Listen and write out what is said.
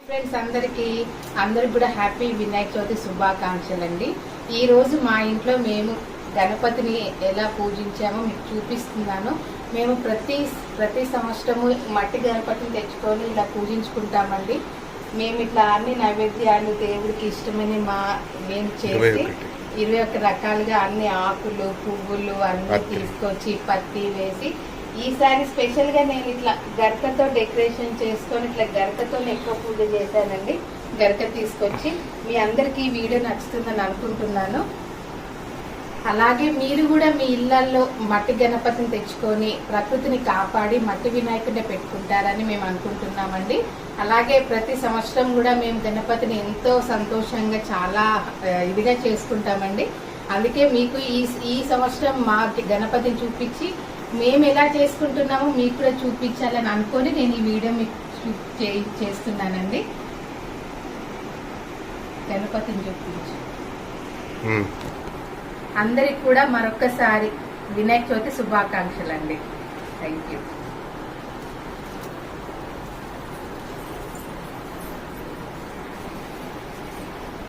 Friends అందరికి కూడా happy Vinayaka Chavithi శుభాకాంక్షలు అండి. ఈ రోజు మా ఇంట్లో మేము గణపతిని ఎలా పూజించామో మీకు చూపిస్తున్నాను. మేము ప్రతి సంవత్సరము మట్టి గణపతిని తెచ్చుకొని ఇలా పూజించుకుంటామండి. మేము ఇట్లా అన్ని నైవేద్యాలు దేవుడికి ఇష్టమని మేము చేసి 21 రకాలుగా అన్ని ఆకులు పువ్వులు అన్ని తీసుకొచ్చి పత్తి వేసి ఈసారి స్పెషల్ గా నేను ఇట్లా గరకతో డెకరేషన్ చేసుకొని ఇట్లా గరకతో ఎక్కువ పూజ చేశానండి. గరక తీసుకొచ్చి మీ అందరికి ఈ వీడియో నచ్చుతుందని అనుకుంటున్నాను. అలాగే మీరు కూడా మీ ఇళ్లలో మట్టి గణపతిని తెచ్చుకొని ప్రకృతిని కాపాడి మట్టి వినాయకుడిని పెట్టుకుంటారని మేము అనుకుంటున్నామండి. అలాగే ప్రతి సంవత్సరం కూడా మేము గణపతిని ఎంతో సంతోషంగా చాలా ఇదిగా చేసుకుంటామండి. అందుకే మీకు ఈ సంవత్సరం మా గణపతిని చూపించి మేము ఎలా చేసుకుంటున్నామో మీకు కూడా చూపించాలని అనుకొని నేను ఈ వీడియో మీకు చేస్తున్నానండి. గణపతిని చూపించి అందరికి కూడా మరొక్కసారి వినాయక చవితి శుభాకాంక్షలు అండి. Thank you.